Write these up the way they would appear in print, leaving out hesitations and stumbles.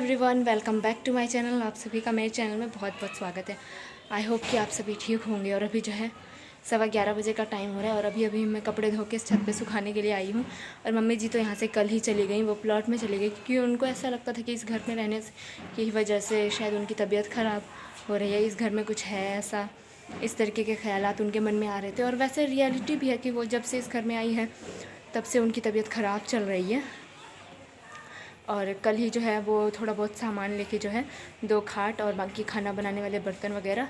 Everyone, welcome back to my channel. आप सभी का मेरे चैनल में बहुत बहुत स्वागत है। आई होप कि आप सभी ठीक होंगे। और अभी जो है 11:15 बजे का टाइम हो रहा है और अभी मैं कपड़े धो के छत पे सुखाने के लिए आई हूँ। और मम्मी जी तो यहाँ से कल ही चली गई, वो प्लॉट में चली गई क्योंकि उनको ऐसा लगता था कि इस घर में रहने की वजह से शायद उनकी तबीयत ख़राब हो रही है, इस घर में कुछ है ऐसा, इस तरीके के ख्यालात उनके मन में आ रहे थे। और वैसे रियलिटी भी है कि वो जब से इस घर में आई है तब से उनकी तबीयत ख़राब चल रही है। और कल ही जो है वो थोड़ा बहुत सामान लेके जो है 2 खाट और बाकी खाना बनाने वाले बर्तन वगैरह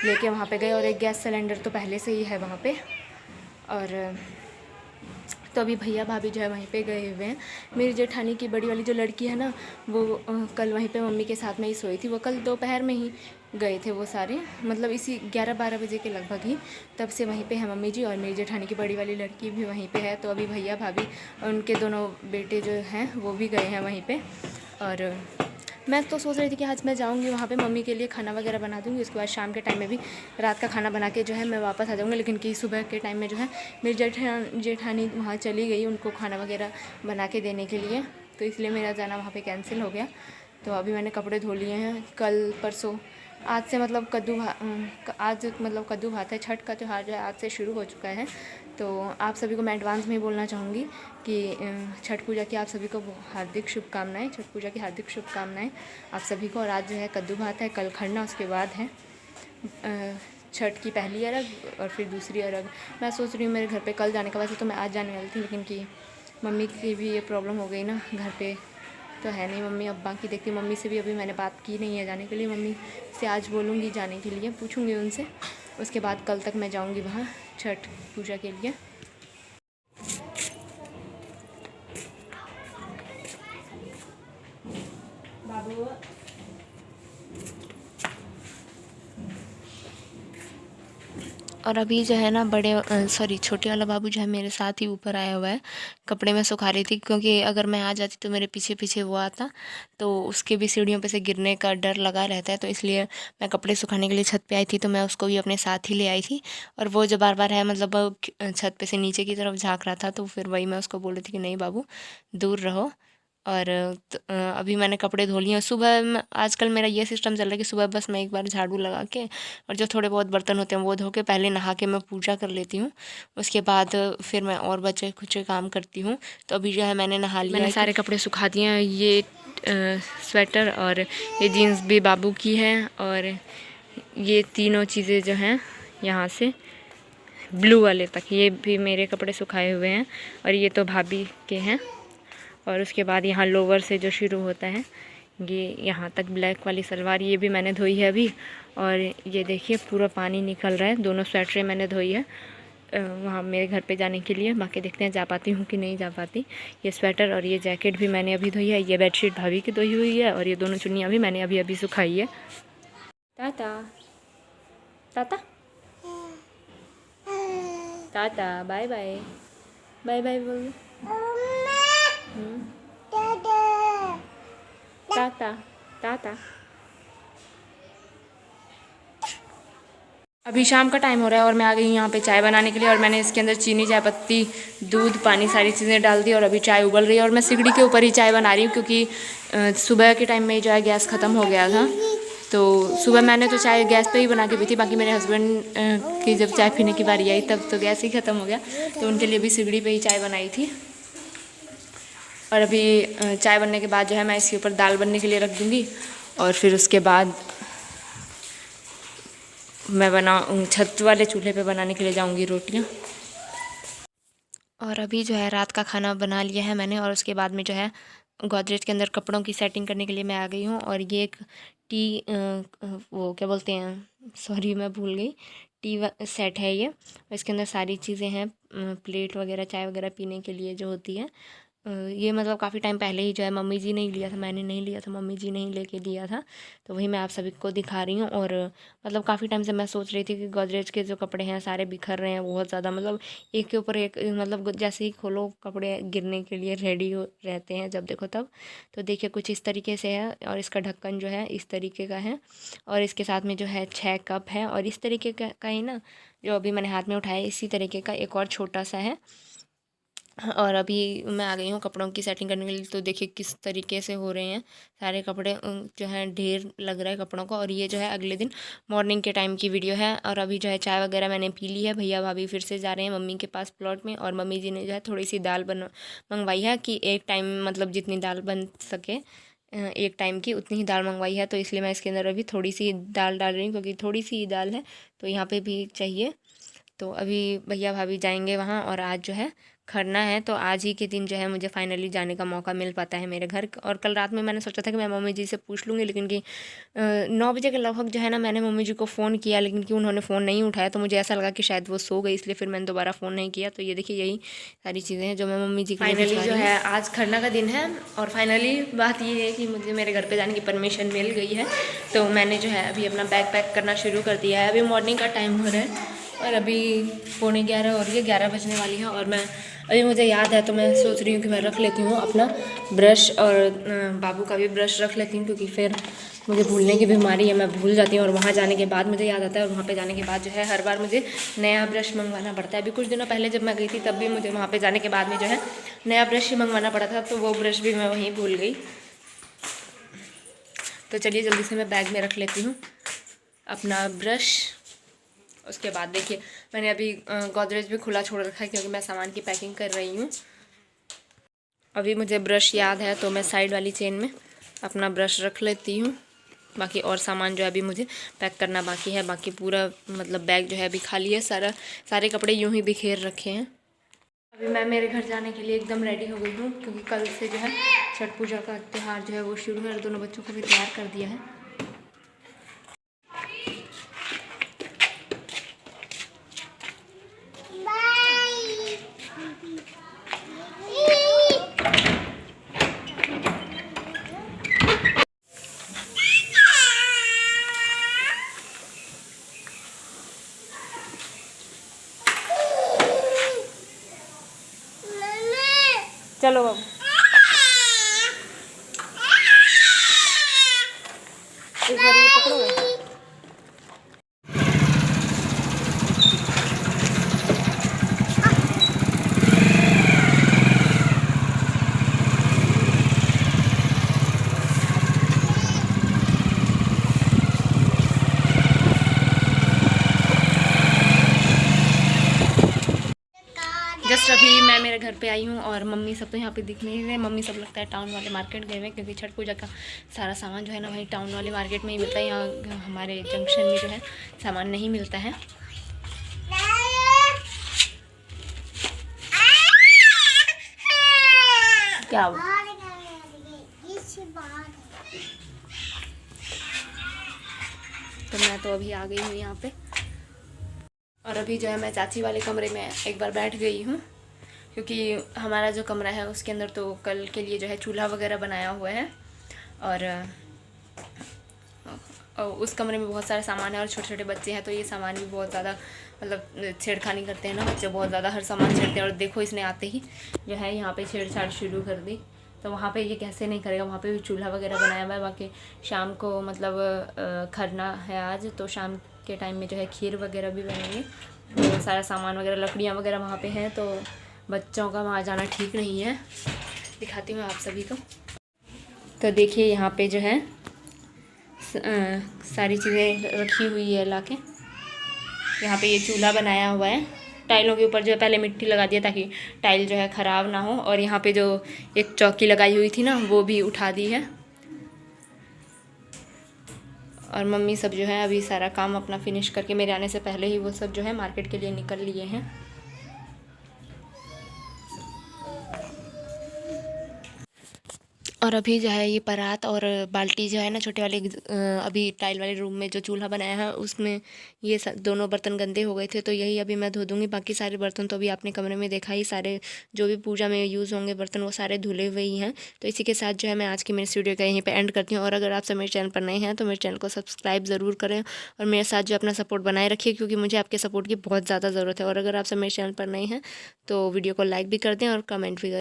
लेके वहाँ पे गए। और एक गैस सिलेंडर तो पहले से ही है वहाँ पे। और तो अभी भैया भाभी जो है वहीं पे गए हुए हैं। मेरी जेठानी की बड़ी वाली जो लड़की है ना, वो कल वहीं पे मम्मी के साथ में ही सोई थी। वो कल दोपहर में ही गए थे वो सारे, मतलब इसी 11-12 बजे के लगभग ही। तब से वहीं पे है मम्मी जी और मेरी जेठानी की बड़ी वाली लड़की भी वहीं पे है। तो अभी भैया भाभी और उनके दोनों बेटे जो हैं वो भी गए हैं वहीं पर। और मैं तो सोच रही थी कि आज मैं जाऊंगी वहाँ पे, मम्मी के लिए खाना वगैरह बना दूंगी, उसके बाद शाम के टाइम में भी रात का खाना बना के जो है मैं वापस आ जाऊँगी। लेकिन कि सुबह के टाइम में जो है मेरी जेठानी वहाँ चली गई उनको खाना वगैरह बना के देने के लिए, तो इसलिए मेरा जाना वहाँ पे कैंसिल हो गया। तो अभी मैंने कपड़े धो लिए हैं। कल परसों आज से मतलब आज मतलब कद्दू भात है। छठ का त्यौहार जो है आज से शुरू हो चुका है। तो आप सभी को मैं एडवांस में ही बोलना चाहूँगी कि छठ पूजा की आप सभी को हार्दिक शुभकामनाएं। छठ पूजा की हार्दिक शुभकामनाएं आप सभी को। और आज जो है कद्दू भात है, कल खरना, उसके बाद है छठ की पहली अरग और फिर दूसरी अरग। मैं सोच रही हूँ मेरे घर पे कल जाने का, वैसे तो मैं आज जाने वाली थी लेकिन कि मम्मी की भी ये प्रॉब्लम हो गई ना, घर पे तो है नहीं मम्मी। अब बाकी देखती हूँ, मम्मी से भी अभी मैंने बात की नहीं है जाने के लिए। मम्मी से आज बोलूँगी जाने के लिए, पूछूँगी उनसे। उसके बाद कल तक मैं जाऊँगी वहाँ छठ पूजा के लिए। बाबू और अभी जो है ना छोटे वाला बाबू जो है मेरे साथ ही ऊपर आया हुआ है। कपड़े में सुखा रही थी क्योंकि अगर मैं आ जाती तो मेरे पीछे पीछे वो आता तो उसके भी सीढ़ियों पे से गिरने का डर लगा रहता है। तो इसलिए मैं कपड़े सुखाने के लिए छत पे आई थी, तो मैं उसको भी अपने साथ ही ले आई थी। और वो जो बार बार है मतलब छत पे से नीचे की तरफ झाँक रहा था, तो फिर वही मैं उसको बोल रही थी कि नहीं बाबू दूर रहो। और अभी मैंने कपड़े धो लिए हैं। सुबह आजकल मेरा ये सिस्टम चल रहा है कि सुबह बस मैं एक बार झाड़ू लगा के और जो थोड़े बहुत बर्तन होते हैं वो धो के पहले नहा के मैं पूजा कर लेती हूँ। उसके बाद फिर मैं और बचे कुछ काम करती हूँ। तो अभी जो है मैंने नहा लिया, मैंने सारे कपड़े सुखा दिए हैं। ये स्वेटर और ये जीन्स भी बाबू की है और ये तीनों चीज़ें जो हैं यहाँ से ब्लू वाले तक ये भी मेरे कपड़े सुखाए हुए हैं। और ये तो भाभी के हैं। और उसके बाद यहाँ लोवर से जो शुरू होता है ये यहाँ तक ब्लैक वाली सलवार, ये भी मैंने धोई है अभी। और ये देखिए पूरा पानी निकल रहा है। दोनों स्वेटरें मैंने धोई है वहाँ मेरे घर पे जाने के लिए। बाकी देखते हैं जा पाती हूँ कि नहीं जा पाती। ये स्वेटर और ये जैकेट भी मैंने अभी धोई है। ये बेडशीट भाभी की धोई हुई है और ये दोनों चुन्नियाँ भी मैंने अभी अभी सुखाई है। Tata tata tata, bye bye, bye bye बोल। टाटा टाटा। अभी शाम का टाइम हो रहा है और मैं आ गई यहाँ पे चाय बनाने के लिए। और मैंने इसके अंदर चीनी, चाय पत्ती, दूध, पानी सारी चीज़ें डाल दी और अभी चाय उबल रही है। और मैं सिगड़ी के ऊपर ही चाय बना रही हूँ क्योंकि सुबह के टाइम में जो है गैस ख़त्म हो गया था। तो सुबह मैंने तो चाय गैस पे ही बना के पी थी। बाकी मेरे हस्बैंड की जब चाय पीने की बारी आई तब तो गैस ही ख़त्म हो गया, तो उनके लिए भी सिगड़ी पर ही चाय बनाई थी। और अभी चाय बनने के बाद जो है मैं इसके ऊपर दाल बनने के लिए रख दूँगी और फिर उसके बाद मैं छत वाले चूल्हे पे बनाने के लिए जाऊंगी रोटियां। और अभी जो है रात का खाना बना लिया है मैंने। और उसके बाद में जो है गोदरेज के अंदर कपड़ों की सेटिंग करने के लिए मैं आ गई हूँ। और ये एक वो क्या बोलते हैं, सॉरी मैं भूल गई, सेट है ये। इसके अंदर सारी चीज़ें हैं, प्लेट वगैरह, चाय वगैरह पीने के लिए जो होती है। ये मतलब काफ़ी टाइम पहले ही जो है मम्मी जी ने ही लिया था, मैंने नहीं लिया था, मम्मी जी ने ही लेके दिया था। तो वही मैं आप सभी को दिखा रही हूँ। और मतलब काफ़ी टाइम से मैं सोच रही थी कि गोदरेज के जो कपड़े हैं सारे बिखर रहे हैं बहुत ज़्यादा, मतलब एक के ऊपर एक, मतलब जैसे ही खोलो कपड़े गिरने के लिए रेडी हो रहते हैं जब देखो तब। तो देखिए कुछ इस तरीके से है और इसका ढक्कन जो है इस तरीके का है। और इसके साथ में जो है 6 कप है। और इस तरीके का ही ना जो अभी मैंने हाथ में उठाया इसी तरीके का एक और छोटा सा है और अभी मैं आ गई हूँ कपड़ों की सेटिंग करने के लिए। तो देखिए किस तरीके से हो रहे हैं सारे कपड़े, जो है ढेर लग रहा है कपड़ों का। और ये जो है अगले दिन मॉर्निंग के टाइम की वीडियो है। और अभी जो है चाय वगैरह मैंने पी ली है। भैया भाभी फिर से जा रहे हैं मम्मी के पास प्लॉट में। और मम्मी जी ने जो है थोड़ी सी दाल मंगवाई है कि एक टाइम मतलब जितनी दाल बन सके एक टाइम की उतनी ही दाल मंगवाई है। तो इसलिए मैं इसके अंदर अभी थोड़ी सी दाल डाल रही हूँ, क्योंकि थोड़ी सी दाल है तो यहाँ पे भी चाहिए। तो अभी भैया भाभी जाएंगे वहाँ, और आज जो है खरना है। तो आज ही के दिन जो है मुझे फाइनली जाने का मौका मिल पाता है मेरे घर। और कल रात में मैंने सोचा था कि मैं मम्मी जी से पूछ लूँगी, लेकिन कि 9 बजे के लगभग जो है ना मैंने मम्मी जी को फ़ोन किया, लेकिन कि उन्होंने फ़ोन नहीं उठाया। तो मुझे ऐसा लगा कि शायद वो सो गई, इसलिए फिर मैंने दोबारा फ़ोन नहीं किया। तो ये देखिए यही सारी चीज़ें हैं जो मैं मम्मी जी के लिए फाइनली जो है आज खरना का दिन है। और फाइनली बात ये है कि मुझे मेरे घर पर जाने की परमिशन मिल गई है। तो मैंने जो है अभी अपना बैग पैक करना शुरू कर दिया है। अभी मॉर्निंग का टाइम हो रहा है और अभी 11:45 हो रही है, 11 बजने वाली है। और मैं अभी मुझे याद है तो मैं सोच रही हूँ कि मैं रख लेती हूँ अपना ब्रश, और बाबू का भी ब्रश रख लेती हूँ, क्योंकि फिर मुझे भूलने की बीमारी है, मैं भूल जाती हूँ। और वहाँ जाने के बाद मुझे याद आता है, और वहाँ पे जाने के बाद जो है हर बार मुझे नया ब्रश मंगवाना पड़ता है। अभी कुछ दिनों पहले जब मैं गई थी तब भी मुझे वहाँ पर जाने के बाद में जो है नया ब्रश ही मंगवाना पड़ा था, तो वो ब्रश भी मैं वहीं भूल गई। तो चलिए जल्दी से मैं बैग में रख लेती हूँ अपना ब्रश। उसके बाद देखिए मैंने अभी गोदरेज भी खुला छोड़ रखा है, क्योंकि मैं सामान की पैकिंग कर रही हूँ। अभी मुझे ब्रश याद है तो मैं साइड वाली चेन में अपना ब्रश रख लेती हूँ। बाकी और सामान जो है अभी मुझे पैक करना बाकी है। बाकी पूरा मतलब बैग जो है अभी खाली है, सारे कपड़े यूँ ही बिखेर रखे हैं। अभी मैं मेरे घर जाने के लिए एकदम रेडी हो गई हूँ, क्योंकि कल से जो है छठ पूजा का त्यौहार जो है वो शुरू है, और दोनों बच्चों को भी तैयार कर दिया है। चलो बाबू, एक बार ये पकड़ो। जस्ट अभी मैं मेरे घर पे आई हूँ, और मम्मी सब तो यहाँ पे दिख नहीं रहे। मम्मी सब लगता है टाउन वाले मार्केट गए हुए, क्योंकि छठ पूजा का सारा सामान जो है ना वही टाउन वाले मार्केट में ही मिलता है। यहाँ हमारे जंक्शन में जो है सामान नहीं मिलता है। क्या हुआ? तो मैं तो अभी आ गई हूँ यहाँ पे, और अभी जो है मैं चाची वाले कमरे में एक बार बैठ गई हूँ, क्योंकि हमारा जो कमरा है उसके अंदर तो कल के लिए जो है चूल्हा वगैरह बनाया हुआ है। और उस कमरे में बहुत सारे सामान है, और छोटे छोटे बच्चे हैं तो ये सामान भी बहुत ज़्यादा मतलब छेड़खानी करते हैं ना बच्चे, बहुत ज़्यादा हर सामान छेड़ते हैं। और देखो इसने आते ही जो है यहाँ पे छेड़छाड़ शुरू कर दी। तो वहाँ पे ये कैसे नहीं करेगा, वहाँ पे भी चूल्हा वगैरह बनाया हुआ है। बाकी शाम को मतलब खरना है आज, तो शाम के टाइम में जो है खीर वगैरह भी बनेंगे। तो सारा सामान वगैरह लकड़ियाँ वगैरह वहाँ पे हैं, तो बच्चों का वहाँ जाना ठीक नहीं है। दिखाती हूँ आप सभी को। तो देखिए यहाँ पे जो है सारी चीज़ें रखी हुई है लाके। यहाँ पे ये चूल्हा बनाया हुआ है, टाइलों के ऊपर जो है पहले मिट्टी लगा दिया ताकि टाइल जो है ख़राब ना हो। और यहाँ पे जो एक चौकी लगाई हुई थी ना वो भी उठा दी है। और मम्मी सब जो है अभी सारा काम अपना फिनिश करके मेरे आने से पहले ही वो सब जो है मार्केट के लिए निकल लिए हैं। और अभी जो है ये परात और बाल्टी जो है ना छोटे वाले, अभी टाइल वाले रूम में जो चूल्हा बनाया है उसमें ये दोनों बर्तन गंदे हो गए थे, तो यही अभी मैं धो दूँगी। बाकी सारे बर्तन तो अभी आपने कमरे में देखा ही, सारे जो भी पूजा में यूज़ होंगे बर्तन वो सारे धुले हुए ही हैं। तो इसी के साथ जो है मैं आज की मेरी वीडियो का यहीं पर एंड करती हूँ। और अगर आप सब मेरे चैनल पर नए हैं तो मेरे चैनल को सब्सक्राइब ज़रूर करें, और मेरे साथ जो अपना सपोर्ट बनाए रखिए, क्योंकि मुझे आपके सपोर्ट की बहुत ज़्यादा ज़रूरत है। और अगर आप सब मेरे चैनल पर नए हैं तो वीडियो को लाइक भी कर दें और कमेंट भी करें।